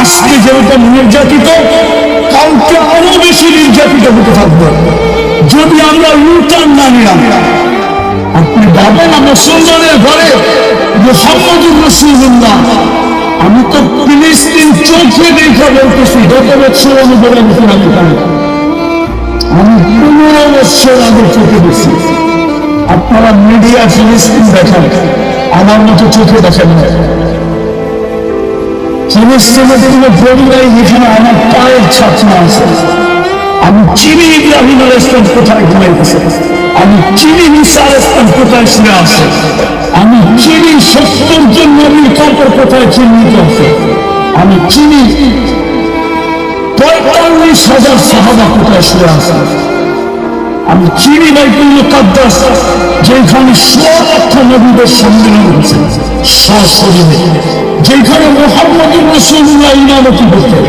আজকে যেরকম নির্যাতিত, কালকে আরো বেশি নির্যাতিত হতে থাকবে যদি আমরা ইউটার্ন না নিলাম। আপনি ভাবেন মুসলমানের ঘরে মুহাম্মদুর রাসূলুল্লাহ, আমি তো ফিলিস্তিন চোখে দেখা বলতেছি, গত বছর আমি বলে আমি 15 বছর আগে চোখে দেখছি। আপনারা মিডিয়া ফিলিস্তিন দেখেন, আমার মতো চোখে দেখেন না। ফিলিস্তিনের কোনো পরিবারে যেখানে আমার পায়ের ছাপনা আছে, আমি চিনি ইব্রাহিম আলাইহিস সালাম কোথায় ঘুমাইতেছে, আমি চিনি ঈসা আলাইহিস সালাম কোথায় শুয়ে আছে, আমি চিনি 70 জন নবীর কবর কোথায় চিহ্নিত আছে, আমি চিনি 45,000 সাহাবা কোথায় শুয়ে আছে, আমি চিনি বাইতুল মুকাদ্দাস যেখানে 100 লক্ষ নবীদের সম্মিলন হয়েছে সশরীরে, যেখানে মুহাম্মদুর রাসূলুল্লাহ ইমামতি করতেন,